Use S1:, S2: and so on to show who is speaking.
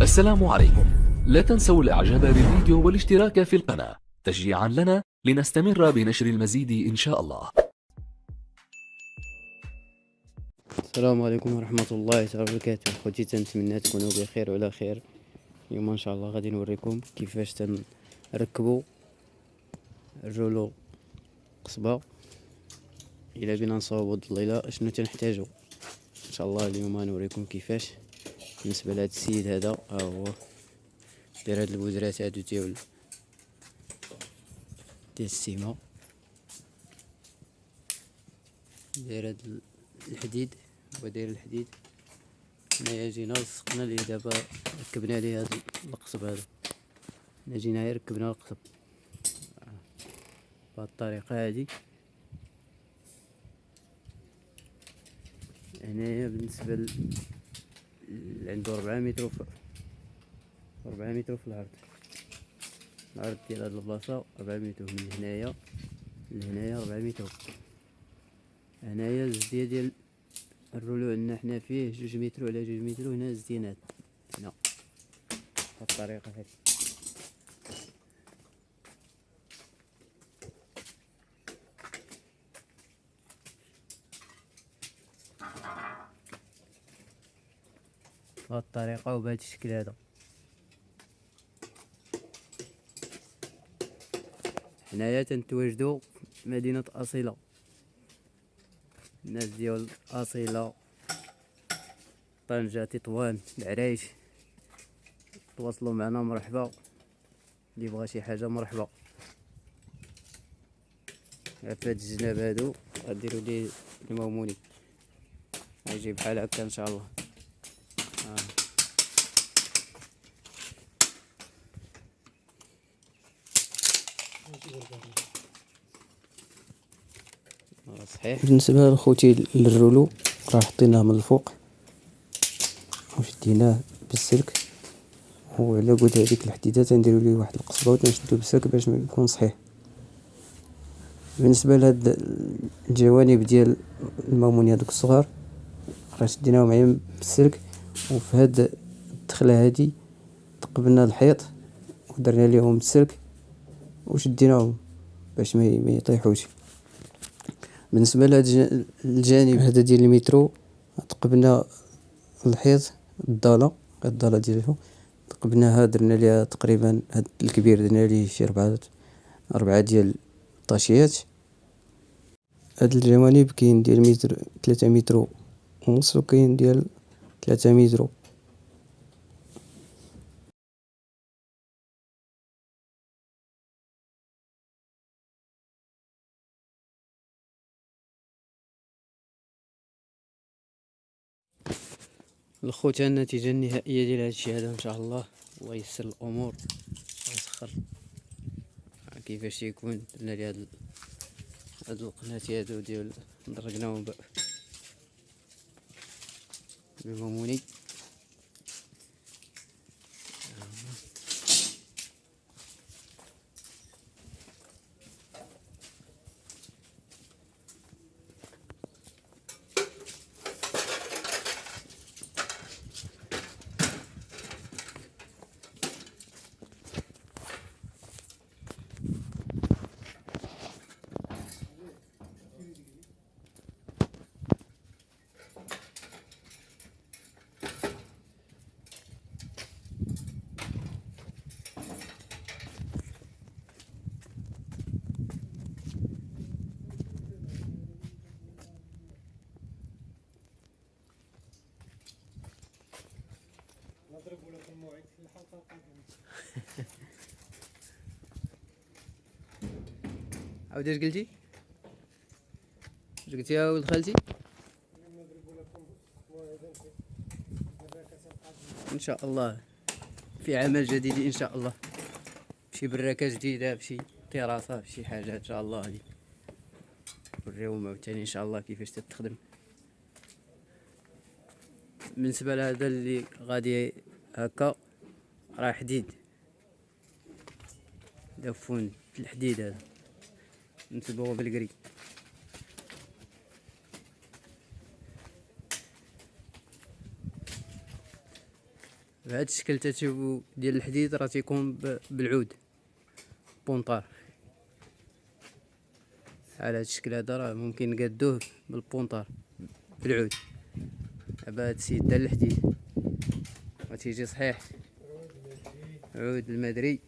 S1: السلام عليكم. لا تنسوا الاعجاب بالفيديو والاشتراك في القناة تشجيعا لنا لنستمر بنشر المزيد ان شاء الله.
S2: السلام عليكم ورحمة الله تعالى وبركاته. خوتي تنتمنى تكونوا بخير وعلى خير. اليوم ان شاء الله غادي نوريكم كيفاش تنركبوا الرولو قصبة الى بينا نصاوبوا الضليله. اشنو تنحتاجو ان شاء الله اليوم غنوريكم كيفاش. بالنسبه لهذا السيد هذا ها هو داير هاد البودرات هادو ديال السيمه، داير هاد الحديد، هو داير الحديد. هنايا جينا لصقنا ليه دابا ركبنا ليه هاد القصب هذا. هنا جينا غير ركبنا القصب بهاد الطريقه هادي. هنايا بالنسبه عنده 4 متر في 4 متر في العرض ديال هاد البلاصه 4 متر من هنايا لهنايا 4 متر. هنايا الزديه ديال الرولو عندنا حنا فيه 2 متر على 2 متر، وهنا الزينات هنا بهاد الطريقه هادي. بهاد الطريقه وبهاد الشكل هذا. حنايا تنتواجدو في مدينه اصيله. الناس ديال اصيله، طنجة، تطوان، العرايش تواصلوا معنا مرحبا. اللي بغى شي حاجه مرحبا. في هاد الجناب هادو غديروا ليه الموموني غيجي بحال هكا ان شاء الله. صحيح. بالنسبه لخوتي للرولو راه حطيناه من الفوق وشديناه بالسلك، وعلى قد هذيك الحديده تنديروا ليه واحد القصبه وتنشدو بالسلك باش يكون صحيح. بالنسبه لهاد الجوانب ديال الماموني هذوك الصغار راه شديناهم عين بالسلك، وفي هاد الدخله هادي تقبلنا الحيط ودرنا ليهم السلك وشديناهم باش ما يطيحوش. بالنسبه لهاد الجانب هذا ديال المترو تقبلنا الحيط الضاله ديالو تقبلناها، درنا ليها تقريبا هاد الكبير درنا ليه شي 4 ديال الطاشيات. هاد الجوانب كاين ديال متر 3 متر ونص، وكاين ديال 3 متر. الخوت النتيجة النهائية ديال هادشي هذا ان شاء الله. الله ييسر الامور ويسخر كيفاش يكون. درنا ليه هاد القنات هادو ديال درقناهم بالماموني.
S3: نضربوا لكم الموعد في الحلقه القادمه.
S2: عاود اش قلتي؟ اش قلتي يا ولد خالتي؟
S3: نضربوا لكم موعدا في الراكسه القادمه
S2: ان شاء الله، في عمل جديد ان شاء الله، بشي براكه جديده، بشي تيراسه، بشي حاجه ان شاء الله غادي نوريهم عاوتاني ان شاء الله كيفاش تتخدم. بالنسبه لهذا اللي غادي هكا راه حديد دفون الحديد هذا نصبغو بالكري. بهذا الشكل تشوفوا ديال الحديد راه تيكون بالعود بونطار. على هذا الشكل هذا راه ممكن نقادوه بالبونطار بالعود. دابا هاد السيد دار الحديد وتيجي صحيح عود المدري